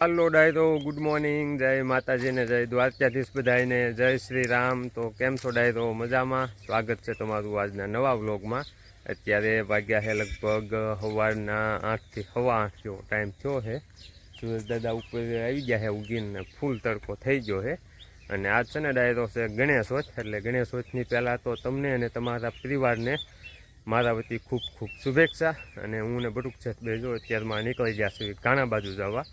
હાલો ડાયરો, good morning, જય માતાજીને, જય દ્વારકાધીશ બધાને, જય શ્રી રામ। તો કેમ છો ડાયરો? મજામાં? સ્વાગત છે તમારું આજના નવા વ્લોગમાં। અત્યારે વાગ્યા છે લગભગ સવારના 8 થી 8:15 જેવો ટાઈમ થયો છે। સૂરજ દાદા ઉપર આવી ગયા છે ઉગીને, ફૂલ તડકો થઈ ગયો છે। અને આજ છે ને ડાયરો છે ગણેશોત્સવ, એટલે ગણેશોત્સવની પહેલાં તો તમને અને તમારા પરિવારને મારા વતી ખૂબ ખૂબ શુભેચ્છા। અને હું ને બટુક છે બે જો અત્યારમાં નીકળી ગયા છે ઘાણા બાજુ જવા।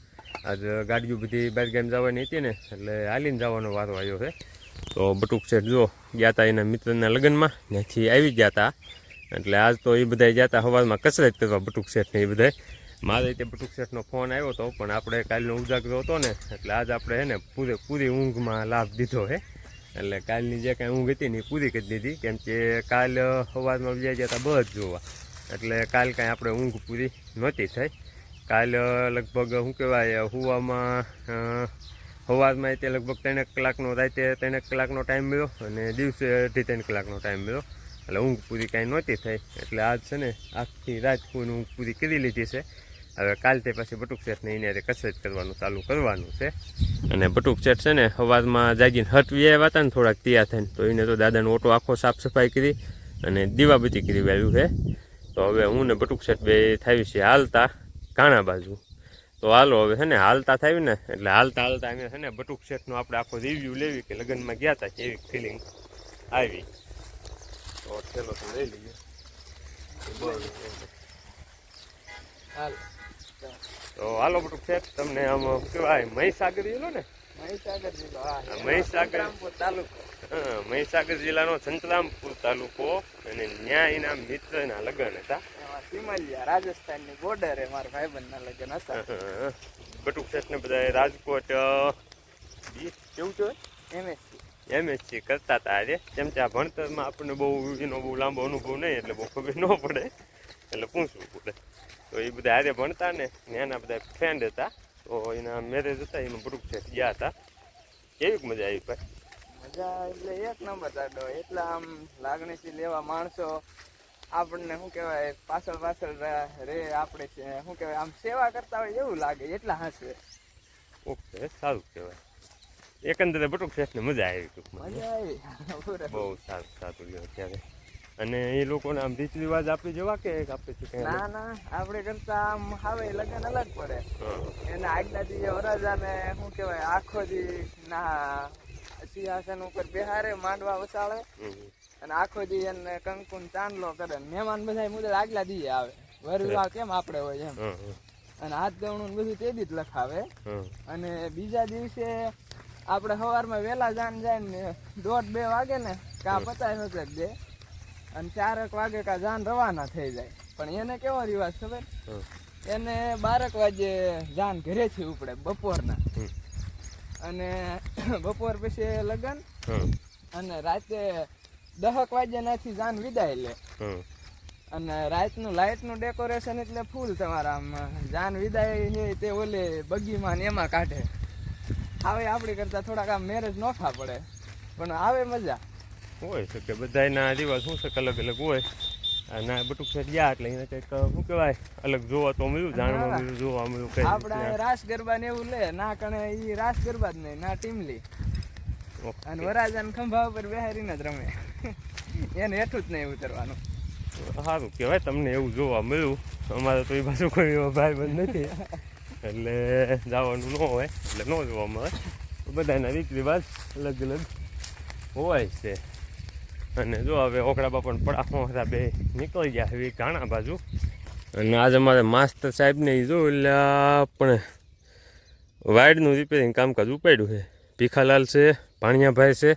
આજ ગાડીઓ બધી બહાર ગામ જવાની હતી ને, એટલે હાલીને જવાનો વારો આવ્યો છે। તો બટુક શેઠ જો ગયા હતા એના મિત્રના લગ્નમાં, ત્યાંથી આવી ગયા હતા। એટલે આજ તો એ બધા ગયા હતા સવારમાં કસરત કરવા બટુક શેઠને એ બધા। મારે તે બટુક શેઠનો ફોન આવ્યો હતો, પણ આપણે કાલનો ઉજાગરો હતો ને, એટલે આજ આપણે છે ને પૂરી ઊંઘમાં લાભ દીધો છે। એટલે કાલની જે કાંઈ ઊંઘ હતી ને એ પૂરી કરી દીધી, કેમ કે કાલ સવારમાં ગયા હતા બસ જોવા, એટલે કાલ કાંઈ આપણે ઊંઘ પૂરી નહોતી થઈ। કાલ લગભગ શું કહેવાય હુવામાં સવારમાં તે લગભગ 3 કલાકનો, રાતે 3 કલાકનો ટાઈમ મળ્યો, અને દિવસે 2.5 કલાકનો ટાઈમ મળ્યો, એટલે ઊંઘ પૂરી કાંઈ નહોતી થઈ। એટલે આજ છે ને આખી રાત પૂરી ઊંઘ પૂરી કરી લીધી છે। હવે કાલથી પછી બટુક શેઠને એને કસરત કરવાનું ચાલુ કરવાનું છે। અને બટુક શેઠ છે ને સવારમાં જાગીને હટવી આવ્યા હતા ને થોડાક તૈયાર થઈને, તો એને તો દાદાનો ઓટો આખો સાફ સફાઈ કરી અને દીવાબત્તી કરી આવ્યું છે। તો હવે હું ને બટુક શેઠ બે થાય છે હાલતા ઘાણા બાજુ। તો હાલો હવે છે ને હાલતા થયું ને, એટલે હાલતા અમે છે ને બટુક શેઠનો આપણે આખો રિવ્યૂ લેવી કે લગ્નમાં ગયા હતા કેવી ફિલિંગ આવી। તો ચલો તો લઈ લઈએ। તો હાલો બટુક શેઠ, તમને આમ કહેવાય મહીસાગર જિલ્લો ને? મહીસાગર જિલ્લો, હા, મહીસાગર તાલુકો। હા, મહીસાગર જિલ્લાનો સંતરામપુર તાલુકો, અને ન્યા એના મિત્રના લગ્ન હતા। સિમલિયા રાજસ્થાનની બોર્ડરે મારા ભાઈબંધના લગ્ન હતા। બટુક શેઠને બધા રાજકોટ કેવું છે MSc કરતા હતા આજે, કેમ કે આ ભણતરમાં આપણને બહુ એનો બહુ લાંબો અનુભવ નહીં, એટલે બહુ ખબર ન પડે, એટલે પૂછવું પડે। તો એ બધા હારે ભણતા ને, એના બધા ફ્રેન્ડ હતા, તો એના મેરેજ હતા, એનું બટુક શેઠ ગયા હતા। કેવી મજા આવી ભાઈ? મજા એટલે એક નંબર દાડો, એટલા આમ લાગણીથી લેવા માણસો આપણને શું કહેવાય પાછળ રે, આપણે શું કહેવાય આમ સેવા કરતા હોય એવું લાગે, એટલા હશે। ઓકે, સારું કહેવાય। એકંદરે બટુક શેઠને મજા આવી ટૂંકમાં, મજા આવી બહુ સારું લ્યો ત્યારે। અને એ લોકોને આમ રીત રિવાજ આપી જવા કે આપણે ના આપણે કરતા આમ આવે લગ્ન અલગ પડે। એના આગલા દી વરરાજાને શું કહેવાય આખો દી ના સિંહાસન ઉપર બેહારે, માંડવા વસાડે, અને આખો દી એને કંકુન ચાંદલો કરે। મહેમાન બધા મુદત આગલા દી આવે, વર વિવાહ કેમ આપણે હોય એમ, અને હાથ દેવણું બધું તે દી જ લખાવે। અને બીજા દિવસે આપણે સવારમાં વહેલા જાય ને 1:30-2 વાગે ને કા 50 દે, અને 4 વાગે કા જાન રવાના થઈ જાય। પણ એને કેવો રિવાજ ખબર? એને 12 વાગે જાન ઘરેથી ઉપડે બપોરના, અને બપોર પછી લગન, અને રાતે 10 વાગ્યાનાથી જાન વિદાય લે। અને રાતનું લાઇટનું ડેકોરેશન એટલે ફૂલ, તમારા આમ જાન વિદાય છે તે ઓલે બગીમાં ને એમાં કાઢે। આવે આપણી કરતા થોડાક આમ મેરેજ નોખા પડે, પણ આવે મજા હોય છે કે બધાના રિવાજ શું છે અલગ અલગ હોય। અને બટુક શેઠ ગયા એટલે એને કંઈક શું કહેવાય અલગ જોવા તો મળ્યું, જાણવા મળ્યું, જોવા મળ્યું કઈ આપણે રાસ ગરબા ને એવું લે ના, કણે ઈ રાસ ગરબા જ નહીં, ના ટીમલી, અને વરાજાને ખંભા ઉપર બેહારીને જ રમે, એને હેઠું જ નહીં ઉતરવાનું। સારું કહેવાય તમને એવું જોવા મળ્યું। અમારે તો એ બાજુ કોઈ એવો ભાઈબંધ નથી, એટલે જવાનું ન હોય, એટલે ન જોવા મળે। બધાના રીત રિવાજ અલગ અલગ હોય છે। અને જો હવે ઓકળા બાપાને પડાખો બે નીકળી ગયા હવે ઘાણા બાજુ। અને આજે અમારે માસ્ટર સાહેબને એ જો એટલે પણ વાયરનું રિપેરિંગ કામકાજ ઉપાડ્યું છે। ભીખાલાલ છે, ભાણિયાભાઈ છે,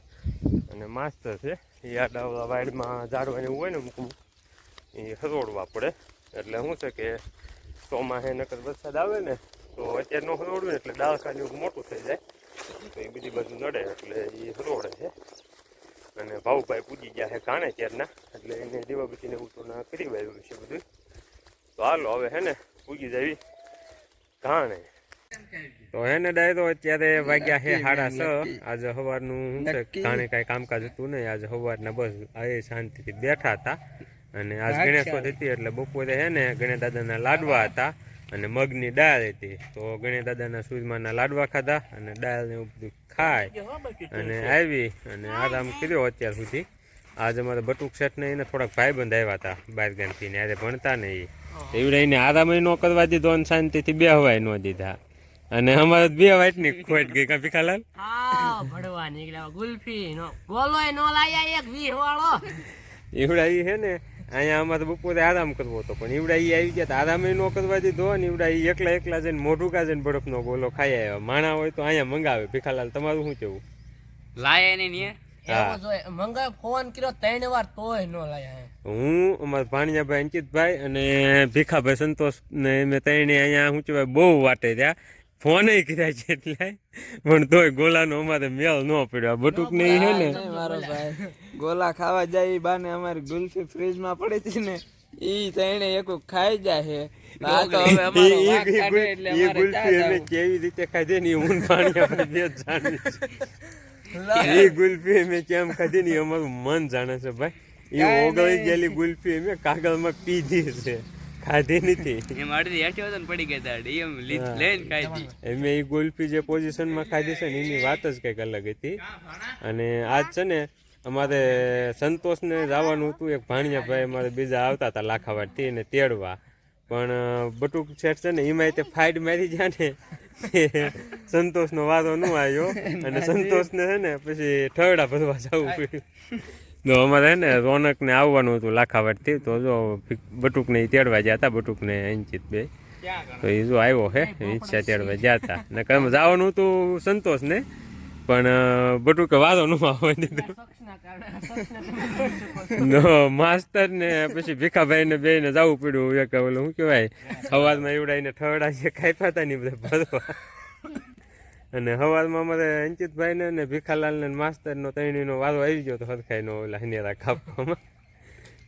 અને માસ્ટર છે। એ આડા વાયરમાં ઝાડવા એવું હોય ને મૂકવું, એ હરોડવા પડે। એટલે શું છે કે ચોમાસે નકર વરસાદ આવે ને તો અત્યારે ન હરોડવું ને, એટલે ડાળખાને એવું મોટું થઈ જાય, તો એ બધી બાજુ નડે, એટલે એ હરોડે છે। અને ભાઉભાઈ પૂજી ગયા છે ઘાણે ત્યારના, એટલે એને દીવાબત્તીને એવું તો ના કરી વાવ્યું છે બધું। તો હાલો હવે હે ને પૂજી જાવી ઘાણે। તો એને ડાયરો અત્યારે વાગ્યા છે 6:30। આજે સવારનું શું છે ઘાણે કાંઈ કામકાજ હતું નહીં, આજે સવારના બસ આ શાંતિથી બેઠા હતા। અને આજ ગણેશ ચોથ હતી, એટલે બપોરે હે ને ગણેશ દાદાના લાડવા હતા, અને મગની દાળ હતી. તો ગણેશ દાદાના સૂરમાના લાડવા ખાધા અને દાળ ને એવું બધું ખાય અને આવી અને આરામ કર્યો અત્યાર સુધી. આજ અમારે બટુક શેઠને એને થોડાક ભાઈબંધ આવ્યા હતા બહાર ગામથી ને આજે ભણતા ને એવડે એને આરામ ન કરવા દીધો અને શાંતિથી બેહવાય ન દીધા. અને અમારે 2 વાટની ખોટ ગઈ કા ભીખાલાલ? હા ભડવા નીકળ્યા ગુલ્ફી નો ગોલોય નો લાયા એક 20 વાળો. ઈવડા ઈ હે ને અહીંયા અમારે બપોરે આરામ કરવો હતો પણ ઈવડા ઈ આવી ગયા આરામ ન કરવા દીધો ને ઈવડા ઈ એકલા જઈને મોઢું કાજે બરફનો ગોલો ખાઈ આવ્યા. માણા હોય તો અહીંયા મંગાવે. ભીખાલાલ તમારું શું કેવું? લાયા ને ને એવો જોય મંગાય ફોન કર્યો 3 વાર તોય નો લાયા. હું અમારા ભાણિયાભાઈ અંકિતભાઈ અને ભીખાભાઈ સંતોષ ને અમે ત્રણે અહીંયા શું કહેવાય બહુ વાટે રહ્યા. ફોને કીધા છે એટલે પણ તોય ગોલાનો અમારે મેળ ન પડ્યો. બટુક ને છે ને મારો ભાઈ ગોલા ખાવા જાય ઈ બાને અમારી ગુલ્ફી ફ્રીજમાં પડી હતી ને ઈ તઈને એક ખાઈ જાય આ તો હવે અમારો વાંક કાઢે એટલે અમારે ગુલ્ફી અમે કેવી રીતે ખાધી ને હું ભાણિયાભાઈ બે જ જાણે છે. એ ગુલ્ફી અમે કેમ ખાધી ને અમારું મન જાણે છે ભાઈ. એ ઓગળી ગયેલી ગુલ્ફી અમે કાગળમાં પીધી છે, ખાધી નથી. એમ અડધી હેઠી વતન પડી ગઈ દાડી એમ લઈને ખાધી. અમે એ ગુલ્ફી જે પોઝિશનમાં ખાધી છે ને એની વાત જ કંઈક અલગ હતી. અને આજ છે ને અમારે સંતોષને જવાનું હતું. એક ભાણિયાભાઈ અમારે બીજા આવતા હતા લાખાવાડથી એને તેડવા. પણ બટુક શેઠ છે ને એમાં તે ફાઇટ મારી ગયા ને સંતોષનો વારો ન આવ્યો અને સંતોષને છે ને પછી ઠરડા ભરવા જવું પડ્યું. તો અમારે છે ને રોનકને આવવાનું હતું લાખાવાડથી. તો જો બટુકને તેડવા ગયા હતા, બટુકને અંકિત બે. તો એ જો આવ્યો હે ઈચ્છા તેડવા ગયા હતા ને કમ જવાનું હતું સંતોષને પણ બટુકે વારો ન આવવા દીધો. માસ્તર ને પછી ભીખાભાઈ ને બે ને જવું પડ્યું. એક ઓલું શું કહેવાય સવારમાં એવડાઈને ઠરડા જે કાપ્યા હતા ને બધા ભરવા. અને સવારમાં અમારે અંકિતભાઈ ને ભીખાલાલ ને માસ્તર નો ત્રણેયનો વારો આવી ગયો તો હરખાઈ નો ઓલા હનેરા કાપવામાં.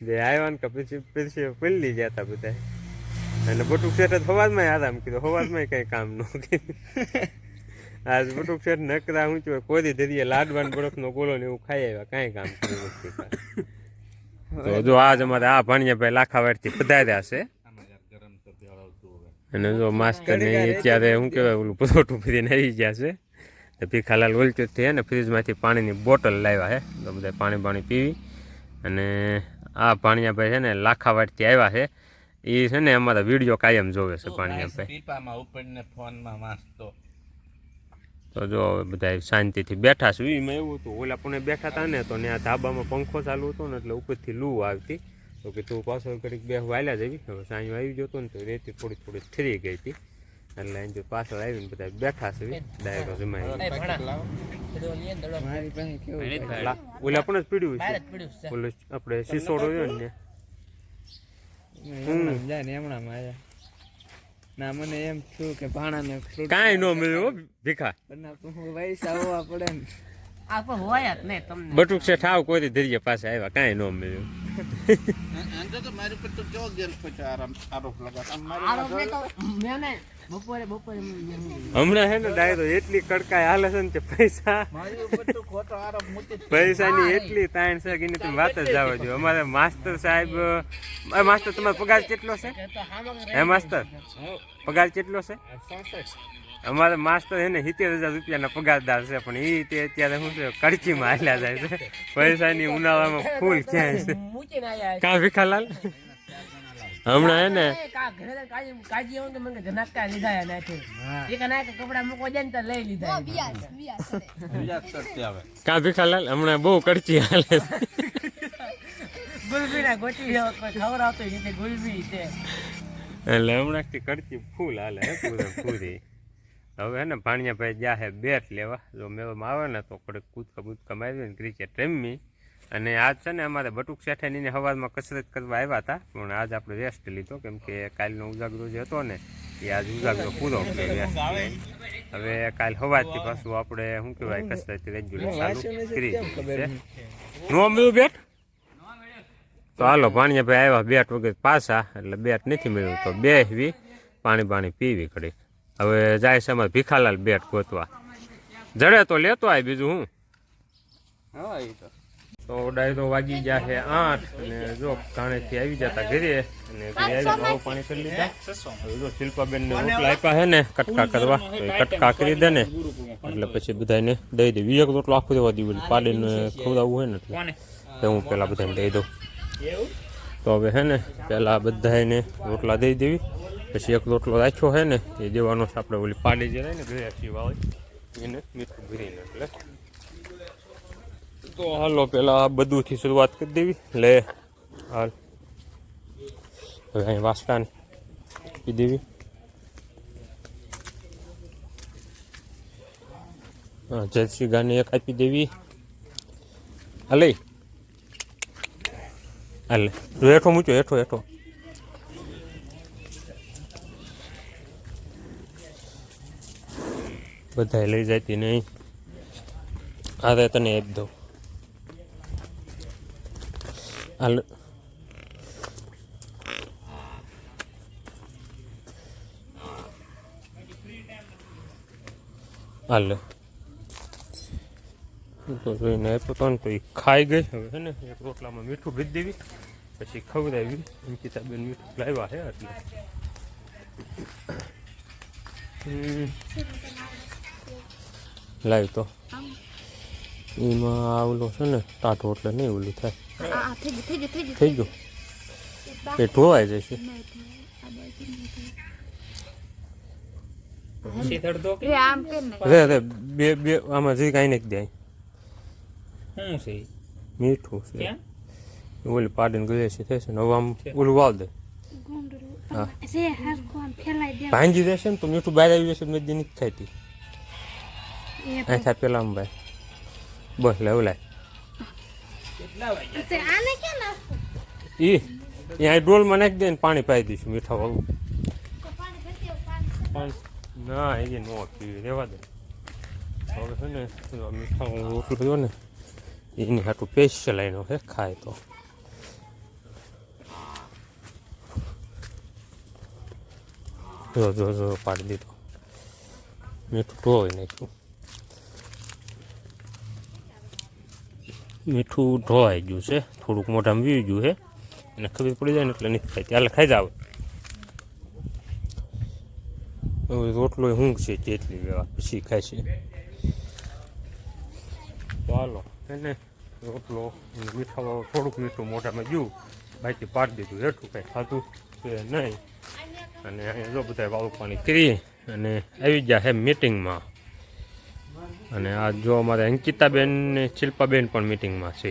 જે આવ્યા ને કે પછી પલ્લી ગયા હતા બધા. અને બટુક શેઠ સવારમાં આરામ કીધો, સવારમાં કઈ કામ ન કર્યું. આજ બટુક શેઠ નકરા હું કોઈ ધરીએ લાડવાન બરફનો ગોળો ને એવું ખાઈ આવ્યા, કાંઈ કામ કર્યું નથી. તો જો આજ અમારે આ ભાણિયાભાઈ લાખાવાડથી પધાર્યા છે. અને જો માસ્ટર ને અત્યારે શું કહેવાય ઓલું પરોઠું ફરીને આવી ગયા છે. તો ભીખાલાલ ઓલચોથી હે ને ફ્રીજમાંથી પાણીની બોટલ લાવ્યા છે. તો બધા પાણી પીવી. અને આ ભાણિયાભાઈ છે ને લાખાવાડથી આવ્યા છે. એ છે ને અમારા વિડીયો કાયમ જોવે છે ભાણિયાભાઈ. તો જો બધા શાંતિથી બેઠા છે. એમાં એવું હતું ઓલા પણ બેઠા હતા ને તો ત્યાં ધાબામાં પંખો ચાલુ હતો ને એટલે ઉપરથી લૂ આવતી. તો કે તું પાછો ઘડીક બે વાલ્યા જવી. હવે સાંજે આવી ગયો હતો ને તો રેતી થોડી ઠરી ગઈ હતી એટલે અહીં જો પાછળ આવીને બધા બેઠા છે ડાયરો જમાઈ. ઓલા પણ જ પીડ્યું છે ઓલું આપણે સિસોડો રહ્યો ને ના મને એમ થયું કે ભાણાને કાંઈ ન મળ્યું ભીખા. પૈસા હોવા પડે ને આ પણ હોય જ ને તમને બટુક છે ઠાવ કોઈ ધીરે પાસે આવ્યા, કાંઈ ન મળ્યું. હમણાં હે ને ડાયરો એટલી કડકાઈ હાલે છે ને કે પૈસાની એટલી તાણ છે કે એની વાત જ જવા દો. અમારે માસ્ટર સાહેબ, માસ્ટર તમારો પગાર કેટલો છે? હે માસ્ટર પગાર કેટલો છે? અમારે માસ્ટર એને 70,000 રૂપિયાના પગારદાર છે પણ એ તે અત્યારે શું છે કડકીમાં હાલ્યા જાય છે. પૈસાની ઉનાળામાં ફૂલ ક્યાંય છે કા ભીખાલાલ? હમણાં હે ને કા ભીખાલાલ હમણાં બહુ કડકી હાલે એટલે હમણાંથી કડકી ફૂલ હાલે પૂરી. હવે હે ને ભાણિયાભાઈ જ્યાં હે બેટ લેવા. જો મેળામાં આવે ને તો કડક કૂદકા બૂદકા મારી ને ક્રિકેટ રમી. અને આજ છે ને અમારે બટુક શેઠાની સવારમાં કસરત કરવા આવ્યા હતા પણ આજ આપણે રેસ્ટ લીધો કેમ કે કાલનો ઉજાગરો જે હતો ને એ આજ ઉજાગરો પૂરો કર્યો. હવે કાલ સવારથી પાછું આપણે શું કહેવાય કસરત રેગ્યુલર ચાલુ કરી છે. નો મળ્યું બેટ તો હાલો ભાણિયાભાઈ આવ્યા બેટ વગર પાછા એટલે બેટ નથી મળ્યું તો બેસવી પાણી પીવી ઘડી. હવે જાય છે અમારે ભીખાલાલ બેટ ગોતવા. જડે તો લેતો આય બીજું હું. તો ડાય તો વાગી ગયા છે 8 અને જો કાણેથી આવી જતા ઘરે અને ઘરે આવી ભાવ પાણી કરી લીધા. હવે જો શિલ્પાબેન ને રોટલા આપ્યા છે ને કટકા કરવા, તો એ કટકા કરી દે ને એટલે પછી બધાને દઈ દેવી. એક રોટલો આખો દેવા દીધું પાડીને ખવડાવવું હોય ને એટલે હું પેલા બધાને દઈ દઉં. તો હવે હે ને પેલા બધાને રોટલા દઈ દેવી, પછી એક રોટલો રાખ્યો છે ને એ દેવાનો છે આપણે ઓલી પાડી જે રહે ને ઘરે વાળી એને મીઠું ભરીને. એટલે તો હાલો પેલા બધુંથી શરૂઆત કરી દેવી. લે હાલ હવે અહીં વાસકાને આપી દેવી. હા જર્સી ગાને એક આપી દેવી. હાલે હાલે હેઠો મૂક્યો, હેઠો હેઠો. બધા લઈ જતી નહીં, આ તને આપી દઉં. હાલ હાલ તો જોઈને આપ્યો તો ને તો એ ખાઈ ગઈ. હવે છે ને એક રોટલામાં મીઠું ભરી દેવી, પછી ખવડાવી. અંકિતાબેન મીઠું લાવ્યા છે એટલે લાવ તો એમાં ઓલો છે ને ટાટો એટલે નહીં ઓલું થાય. થઈ ગયું એ ધોવાઈ જશે. બે બે આમાં જે કાંઈ નાખી દે. મીઠું છે ઓલી પાડીને ગળે છે થશે ને હવે આમ ઓલું વાળ દે. હા ભાંજી દેશે ને તો મીઠું બહાર આવી જશે. મેં નથી ખાતી અહીંયા પેલા આમ ભાઈ બસ લેવું લાય. એ અહીંયા ડોલમાં નાખી દે ને પાણી પાઈ દઈશું મીઠા વાળું. ના એ ન પીવી રહેવા દે. હવે છે ને મીઠા રોટલું થયો ને એની હાટું સ્પેશિયલ આઈનો છે ખાય તો. જો જો જો પાડી દીધો, મીઠું ધોઈ નાખ્યું. મીઠું ધોવાઈ ગયું છે, થોડુંક મોઢામાં વી ગયું છે અને ખબર પડી જાય ને એટલે નથી ખાઈ. ત્યારે ખાઈ જાવ. હવે રોટલો ઊંઘ છે જેટલી વેવા પછી ખાય છે. તો હાલો એને રોટલો મીઠા થોડુંક મીઠું મોઢામાં ગયું, બાકી પાડી દીધું. હેઠું કાંઈ ખાધું છે નહીં. અને અહીંયા જો બધા વાળું પાણી કરી અને આવી ગયા છે મીટિંગમાં. અને આ જો અમારે અંકિતાબેન ને શિલ્પાબેન પણ મીટિંગમાં છે.